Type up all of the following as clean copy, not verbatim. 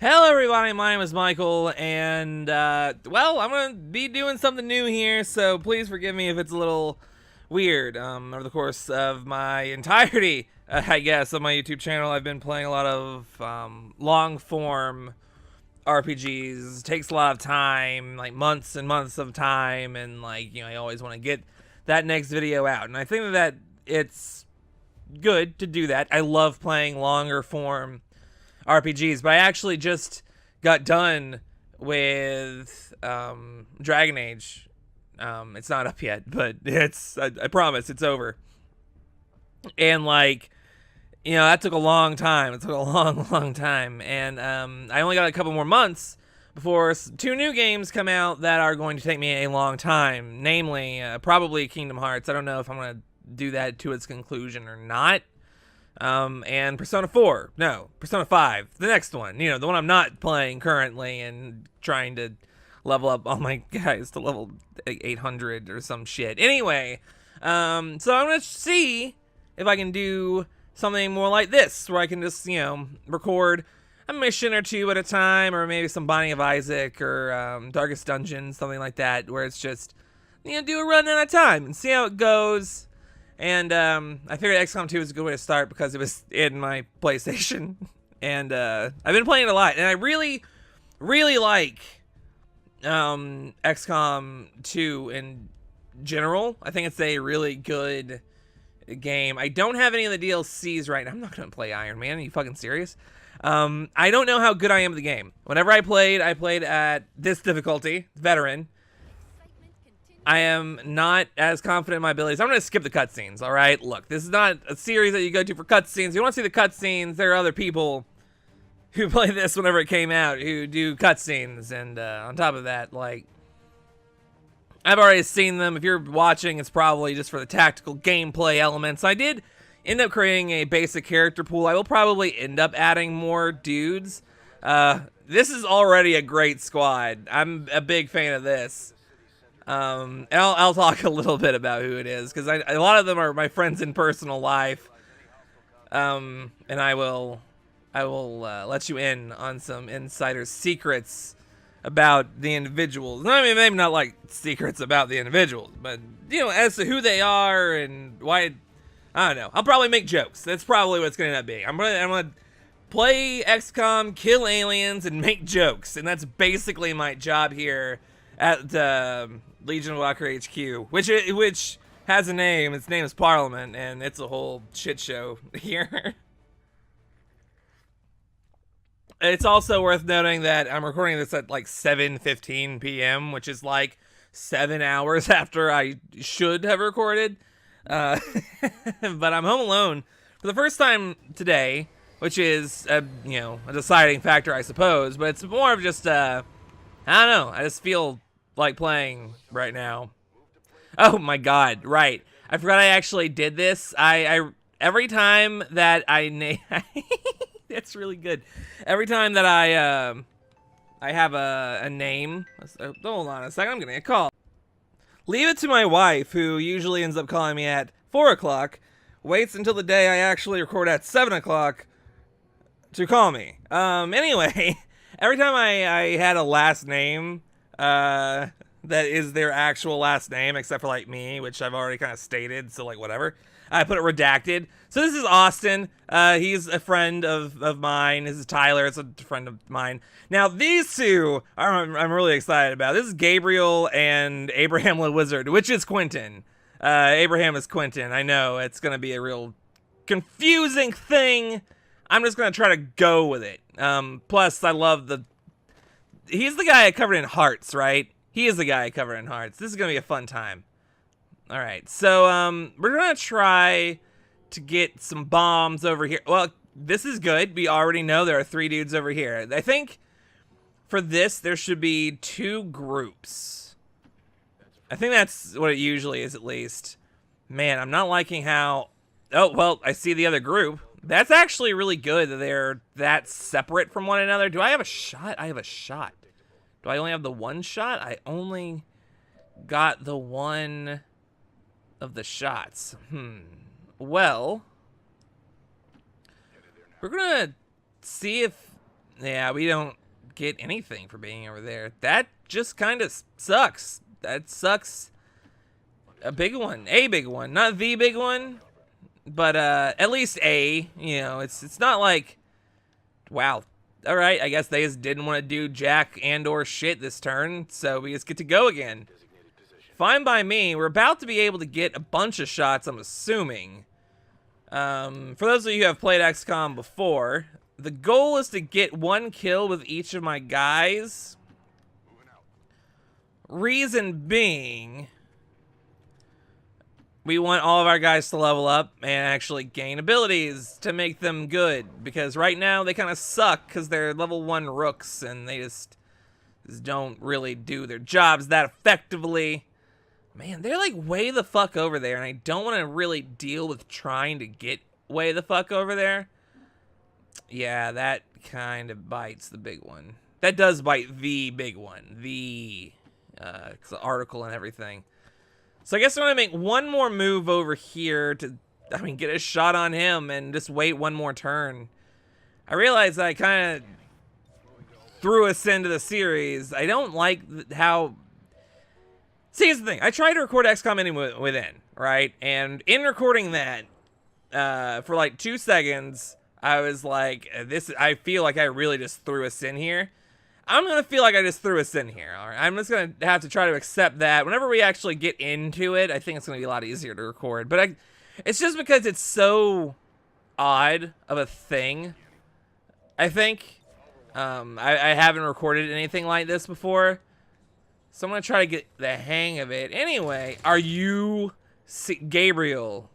Hello everybody, my name is Michael, and, well, I'm gonna be doing something new here, so please forgive me if it's a little weird. Over the course of my entirety, I guess, of my YouTube channel, I've been playing a lot of, long-form RPGs. It takes a lot of time, like months and months of time, and, like, you know, I always want to get that next video out, and I think that it's good to do that. I love playing longer form RPGs, but I actually just got done with Dragon Age. It's not up yet, but I promise it's over. And like, you know, that took a long time. It took a long time, and I only got a couple more months before two new games come out that are going to take me a long time. Namely, probably Kingdom Hearts. I don't know if I'm gonna do that to its conclusion or not. And Persona 4, no, Persona 5, the next one, you know, the one I'm not playing currently and trying to level up all my guys to level 800 or some shit. Anyway, so I'm gonna see if I can do something more like this, where I can just, you know, record a mission or two at a time, or maybe some Binding of Isaac or Darkest Dungeon, something like that, where it's just, you know, do a run at a time and see how it goes. And I figured XCOM 2 was a good way to start because it was in my PlayStation. And I've been playing it a lot. And I really like XCOM 2 in general. I think it's a really good game. I don't have any of the DLCs right now. I'm not going to play Iron Man. Are you fucking serious? I don't know how good I am at the game. Whenever I played at this difficulty, Veteran. I am not as confident in my abilities. I'm going to skip the cutscenes, all right? Look, this is not a series that you go to for cutscenes. If you want to see the cutscenes, there are other people who play this whenever it came out who do cutscenes. And on top of that, like, I've already seen them. If you're watching, it's probably just for the tactical gameplay elements. I did end up creating a basic character pool. I will probably end up adding more dudes. This is already a great squad. I'm a big fan of this. And I'll talk a little bit about who it is, because a lot of them are my friends in personal life. And I will let you in on some insider secrets about the individuals. I mean, maybe not like secrets about the individuals, but, you know, as to who they are and why. I don't know. I'll probably make jokes. That's probably what it's going to end up being. I'm gonna play XCOM, kill aliens, and make jokes, and that's basically my job here at Legion Walker HQ, which has a name. Its name is Parliament, and it's a whole shit show here. It's also worth noting that I'm recording this at like 7:15 p.m., which is like 7 hours after I should have recorded. But I'm home alone for the first time today, which is, you know, a deciding factor, I suppose. But it's more of just, I don't know. I just feel like playing right now. Oh my god, right. I forgot I actually did this. I every time that I name that's really good. Every time that I have a name. Hold on a second, I'm getting a call. Leave it to my wife, who usually ends up calling me at 4 o'clock, waits until the day I actually record at 7 o'clock to call me. Anyway, every time I had a last name, that is their actual last name, except for like me, which I've already kind of stated, so like whatever, I put it redacted. So this is Austin. He's a friend of mine. This is Tyler. It's a friend of mine. Now these two I'm really excited about. This is Gabriel and Abraham the Wizard, which is Quentin. Abraham is Quentin. I know it's gonna be a real confusing thing. I'm just gonna try to go with it. Plus I love he's the guy I covered in Hearts, right? He is the guy I covered in Hearts. This is gonna be a fun time. All right, so we're gonna try to get some bombs over here. Well, this is good. We already know there are 3 dudes over here. I think for this there should be 2 groups. I think that's what it usually is, at least. Man, I'm not liking how. Oh well, I see the other group. That's actually really good that they're that separate from one another. Do I have a shot? I have a shot. Do I only have the one shot? I only got the one of the shots. Well, we're gonna see if Yeah, we don't get anything for being over there. That just kind of sucks. That sucks. A big one. A big one. Not the big one, but at least a. You know, it's not like, wow. All right, I guess they just didn't want to do jack and or shit this turn, so we just get to go again. Fine by me. We're about to be able to get a bunch of shots, I'm assuming. For those of you who have played XCOM before, the goal is to get 1 kill with each of my guys. Reason being, we want all of our guys to level up and actually gain abilities to make them good. Because right now they kind of suck because they're level 1 rooks and they just don't really do their jobs that effectively. Man, they're like way the fuck over there, and I don't want to really deal with trying to get way the fuck over there. Yeah, that kind of bites the big one. That does bite the big one. The article and everything. So I guess I'm going to make one more move over here to, I mean, get a shot on him and just wait one more turn. I realize I kind of threw us into the series. I don't like how... See, here's the thing. I tried to record XCOM Ending Within, right? And in recording that, for like 2 seconds, I was like, I feel like I really just threw us in here. I'm going to feel like I just threw us in here, all right? I'm just going to have to try to accept that. Whenever we actually get into it, I think it's going to be a lot easier to record. But it's just because it's so odd of a thing, I think. I haven't recorded anything like this before. So I'm going to try to get the hang of it. Anyway, are you... Gabriel?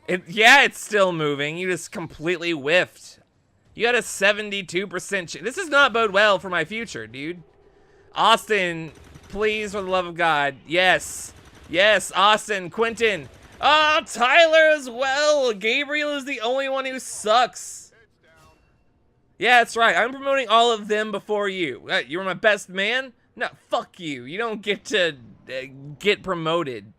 Yeah, it's still moving. You just completely whiffed. You had a 72% This does not bode well for my future, dude. Austin, please, for the love of God. Yes. Yes, Austin, Quentin. Ah, Tyler as well. Gabriel is the only one who sucks. Yeah, that's right. I'm promoting all of them before you. You were my best man? No, fuck you. You don't get to get promoted.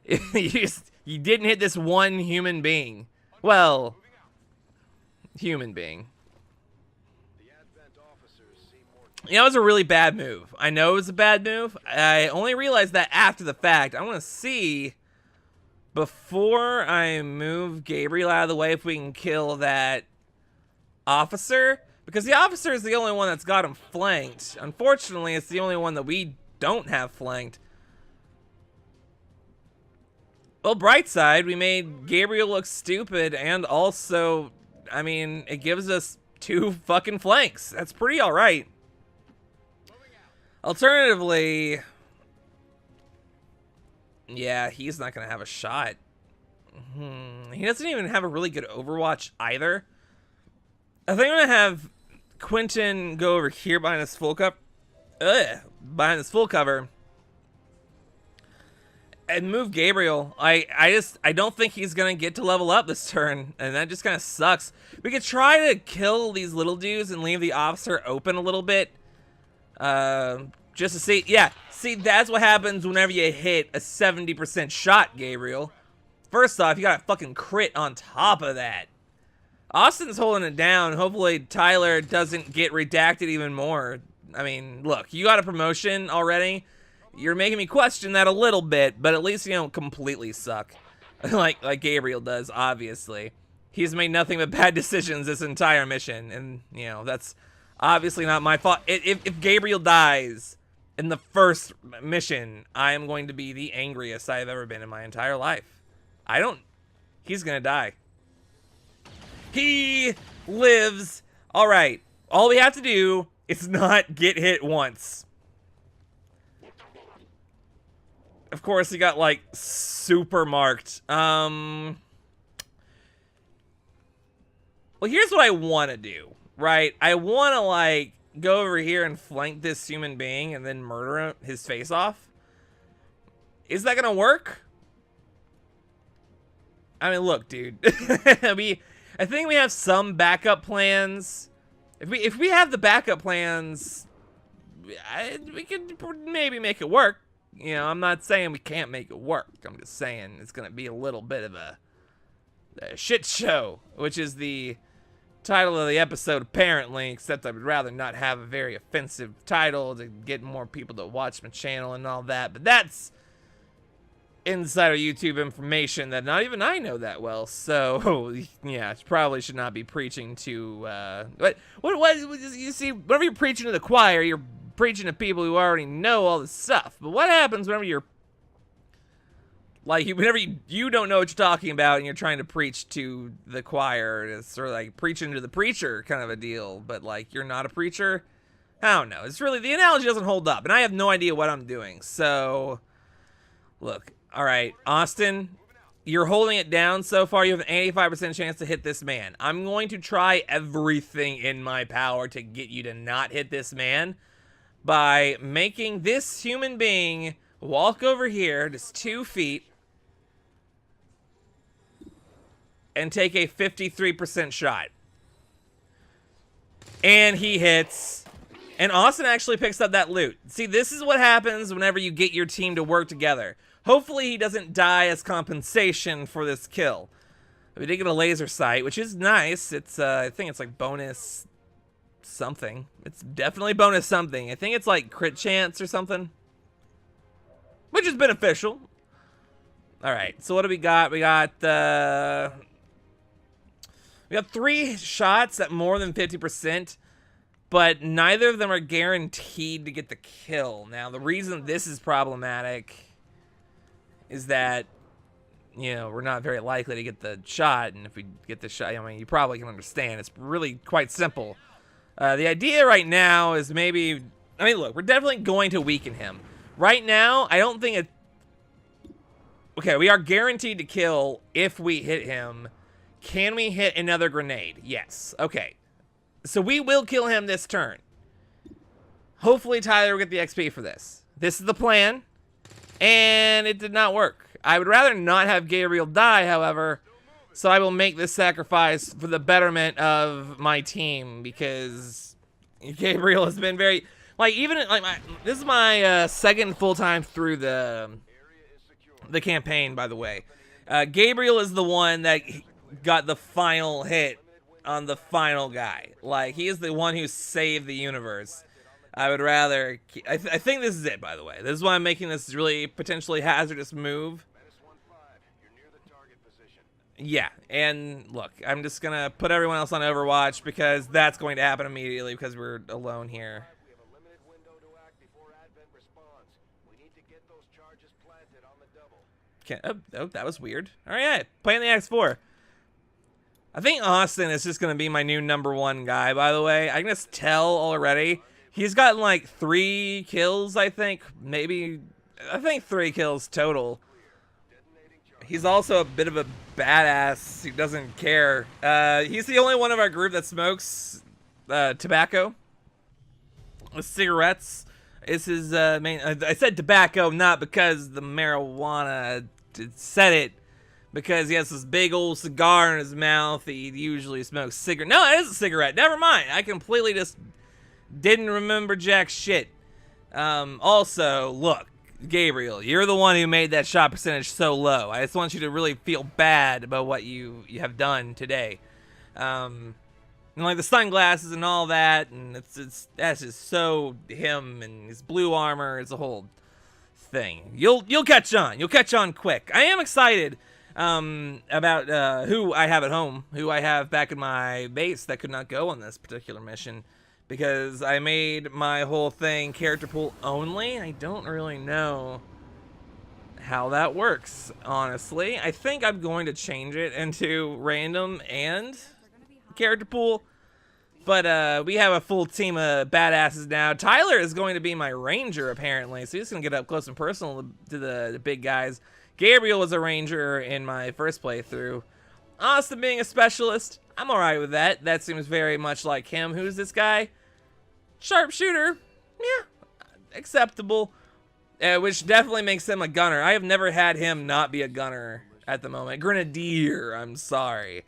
You didn't hit this one human being. Well, human being. You know, it was a really bad move. I know it was a bad move. I only realized that after the fact. I want to see, before I move Gabriel out of the way, if we can kill that officer. Because the officer is the only one that's got him flanked. Unfortunately, it's the only one that we don't have flanked. Well, bright side, we made Gabriel look stupid, and also, I mean, it gives us 2 fucking flanks. That's pretty alright. Alternatively, yeah, he's not gonna have a shot. He doesn't even have a really good Overwatch either. I think I'm gonna have Quentin go over here behind this full cover. Behind this full cover. And move Gabriel. I don't think he's gonna get to level up this turn, and that just kind of sucks. We could try to kill these little dudes and leave the officer open a little bit, just to see. Yeah, see, that's what happens whenever you hit a 70% shot, Gabriel. First off, you got a fucking crit on top of that. Austin's holding it down. Hopefully Tyler doesn't get redacted even more. I mean, look, you got a promotion already. You're making me question that a little bit, but at least you don't completely suck. like Gabriel does, obviously. He's made nothing but bad decisions this entire mission, and, you know, that's obviously not my fault. If Gabriel dies in the first mission, I am going to be the angriest I've ever been in my entire life. He's gonna die. He lives. All right. All we have to do is not get hit once. Of course, he got, like, super marked. Well, here's what I want to do, right? I want to, like, go over here and flank this human being and then murder his face off. Is that gonna work? I mean, look, dude. I think we have some backup plans. If we have the backup plans, we could maybe make it work. You know, I'm not saying we can't make it work. I'm just saying it's gonna be a little bit of a shit show, which is the title of the episode, apparently, except I would rather not have a very offensive title to get more people to watch my channel and all that, but that's insider YouTube information that not even I know that well, so yeah, probably should not be preaching to, what you see, whenever you're preaching to the choir, you're preaching to people who already know all this stuff, but what happens whenever you're, like, whenever you don't know what you're talking about and you're trying to preach to the choir, it's sort of like preaching to the preacher kind of a deal, but, like, you're not a preacher? I don't know, it's really, the analogy doesn't hold up, and I have no idea what I'm doing, so, look. All right, Austin, you're holding it down so far. You have an 85% chance to hit this man. I'm going to try everything in my power to get you to not hit this man by making this human being walk over here, just 2 feet, and take a 53% shot. And he hits. And Austin actually picks up that loot. See, this is what happens whenever you get your team to work together. Hopefully he doesn't die as compensation for this kill. We did get a laser sight, which is nice. It's, I think it's like bonus something. It's definitely bonus something. I think it's like crit chance or something, which is beneficial. All right, so what do we got? We got 3 shots at more than 50%. But neither of them are guaranteed to get the kill. Now, the reason this is problematic is that, you know, we're not very likely to get the shot. And if we get the shot, I mean, you probably can understand. It's really quite simple. The idea right now is maybe, I mean, look, we're definitely going to weaken him. Right now, I don't think it, okay, we are guaranteed to kill if we hit him. Can we hit another grenade? Yes. Okay. So we will kill him this turn. Hopefully Tyler will get the XP for this. This is the plan. And it did not work. I would rather not have Gabriel die, however. So I will make this sacrifice for the betterment of my team. Because Gabriel has been very... Like, even... like this is my second full time through the campaign, by the way. Gabriel is the one that got the final hit on the final guy. Like, he is the one who saved the universe. I would rather... I think this is it, by the way. This is why I'm making this really potentially hazardous move. Yeah, and look, I'm just gonna put everyone else on Overwatch because that's going to happen immediately because we're alone here. Okay, oh, that was weird. Alright, playing the X4. I think Austin is just going to be my new #1 guy, by the way. I can just tell already. He's gotten like 3 kills, I think. Maybe, I think 3 kills total. He's also a bit of a badass who doesn't care. He's the only one of our group that smokes tobacco. With cigarettes is his main... I said tobacco not because the marijuana said it. Because he has this big old cigar in his mouth. He usually smokes cigarette. No, it is a cigarette. Never mind. I completely just didn't remember jack shit. Also, look, Gabriel, you're the one who made that shot percentage so low. I just want you to really feel bad about what you have done today. And like the sunglasses and all that, and that's just so him and his blue armor. It's a whole thing. You'll catch on. You'll catch on quick. I am excited. About who I have at home, who I have back in my base that could not go on this particular mission, because I made my whole thing character pool only. I don't really know how that works, honestly. I think I'm going to change it into random and character pool, but we have a full team of badasses now. Tyler is going to be my ranger, apparently, so he's going to get up close and personal to the big guys. Gabriel was a ranger in my first playthrough. Austin being a specialist, I'm alright with that. That seems very much like him. Who's this guy? Sharpshooter. Yeah, acceptable. Which definitely makes him a gunner. I have never had him not be a gunner at the moment. Grenadier, I'm sorry.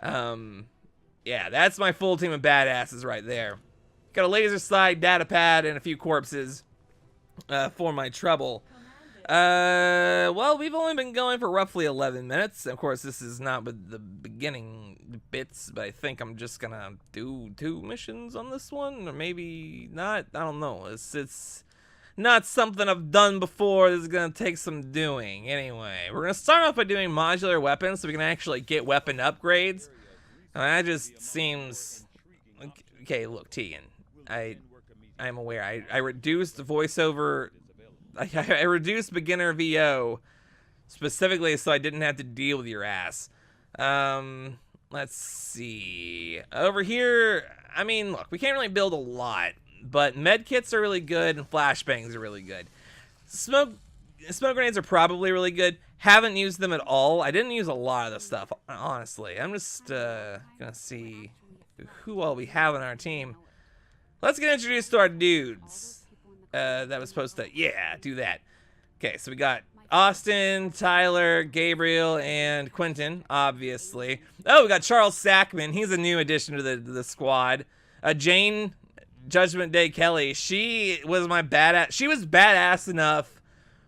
Yeah, that's my full team of badasses right there. Got a laser sight, data pad, and a few corpses for my trouble. Well, we've only been going for roughly 11 minutes. Of course, this is not with the beginning bits, but I think I'm just gonna do 2 missions on this one, or maybe not. I don't know. It's not something I've done before. This is gonna take some doing. Anyway, we're gonna start off by doing modular weapons, so we can actually get weapon upgrades. And that just seems okay. Look, Tegan, I'm aware. I reduced the voiceover. I reduced beginner VO specifically so I didn't have to deal with your ass. Let's see. Over here, I mean, look, we can't really build a lot, but med kits are really good and flashbangs are really good. Smoke grenades are probably really good. Haven't used them at all. I didn't use a lot of the stuff, honestly. I'm just gonna see who all we have on our team. Let's get introduced to our dudes. That was supposed to, yeah, do that. Okay, so we got Austin, Tyler, Gabriel, and Quentin, obviously. Oh, we got Charles Sackman. He's a new addition to the squad. Jane Judgment Day Kelly. She was my badass. She was badass enough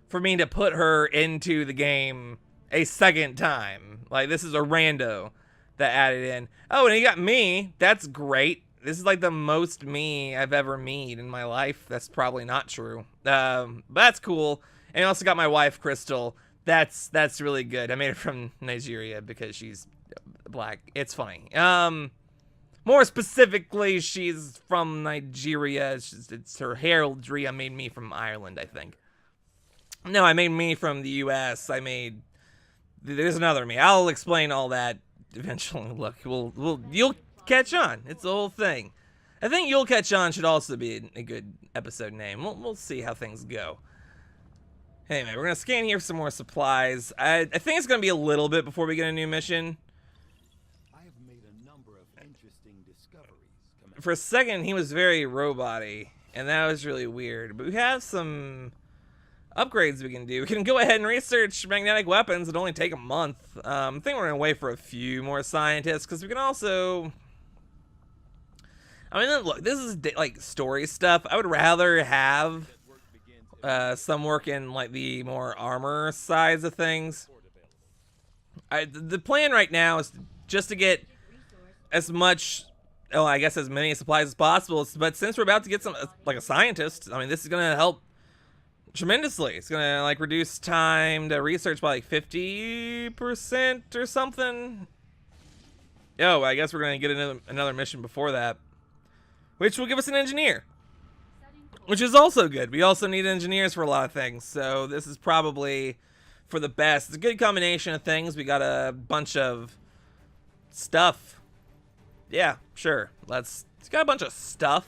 for me to put her into the game a second time. Like, this is a rando that added in. Oh, and he got me. That's great. This is like the most me I've ever made in my life. That's probably not true. But that's cool. And I also got my wife, Crystal. That's really good. I made her from Nigeria because she's black. It's funny. More specifically, she's from Nigeria. It's her heraldry. I made me from Ireland, I think. No, I made me from the U.S. There's another me. I'll explain all that eventually. Look, you'll catch on. It's the whole thing. I think You'll Catch On should also be a good episode name. We'll see how things go. Anyway, we're gonna scan here for some more supplies. I think it's gonna be a little bit before we get a new mission. I have made a number of interesting discoveries. For a second, he was very robot-y, and that was really weird. But we have some upgrades we can do. We can go ahead and research magnetic weapons. It'll only take a month. I think we're gonna wait for a few more scientists because we can also. I mean, look, this is like story stuff. I would rather have some work in like the more armor sides of things. The plan right now is just to get as much, I guess as many supplies as possible. But since we're about to get some, like a scientist, I mean, this is gonna help tremendously. It's gonna like reduce time to research by like 50% or something. Oh, I guess we're gonna get another mission before that, which will give us an engineer, which is also good. We also need engineers for a lot of things, so this is probably for the best. It's a good combination of things. We got a bunch of stuff. Yeah, sure. It's got a bunch of stuff.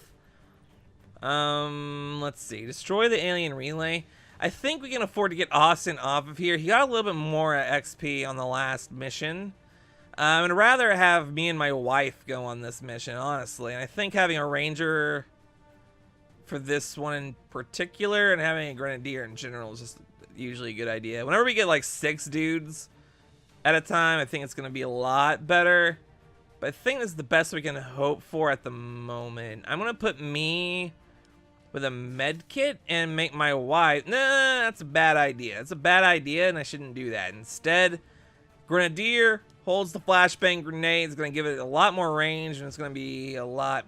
Let's see. Destroy the alien relay. I think we can afford to get Austin off of here. He got a little bit more XP on the last mission. I'd rather have me and my wife go on this mission, honestly. And I think having a ranger for this one in particular and having a grenadier in general is just usually a good idea. Whenever we get like 6 dudes at a time, I think it's going to be a lot better. But I think this is the best we can hope for at the moment. I'm going to put me with a med kit and make my wife. Nah, that's a bad idea. It's a bad idea, and I shouldn't do that. Instead, grenadier holds the flashbang grenade. It's going to give it a lot more range, and it's going to be a lot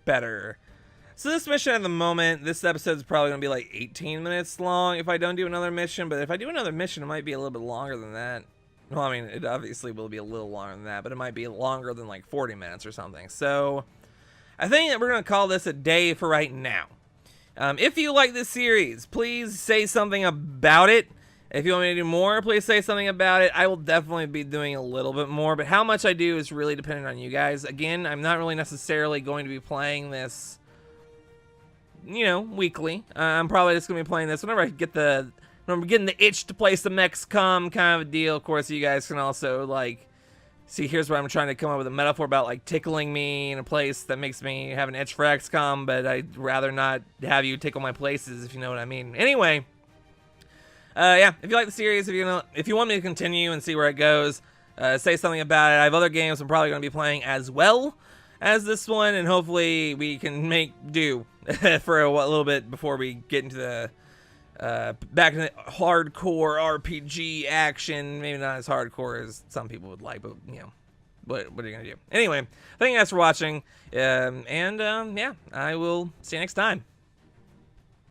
better. So this mission at the moment, this episode is probably going to be like 18 minutes long if I don't do another mission. But if I do another mission, it might be a little bit longer than that. Well, I mean, it obviously will be a little longer than that, but it might be longer than like 40 minutes or something. So I think that we're going to call this a day for right now. If you like this series, please say something about it. If you want me to do more, please say something about it. I will definitely be doing a little bit more, but how much I do is really dependent on you guys. Again, I'm not really necessarily going to be playing this, you know, weekly. I'm probably just going to be playing this whenever I get when I'm getting the itch to play some XCOM kind of a deal. Of course, you guys can also, like, see, here's where I'm trying to come up with a metaphor about, like, tickling me in a place that makes me have an itch for XCOM, but I'd rather not have you tickle my places, if you know what I mean. Anyway, yeah, if you like the series, if you want me to continue and see where it goes, say something about it. I have other games I'm probably going to be playing as well as this one, and hopefully we can make do for a little bit before we get into the back in the hardcore RPG action. Maybe not as hardcore as some people would like, but you know, what are you gonna do? Anyway, thank you guys for watching, and yeah, I will see you next time.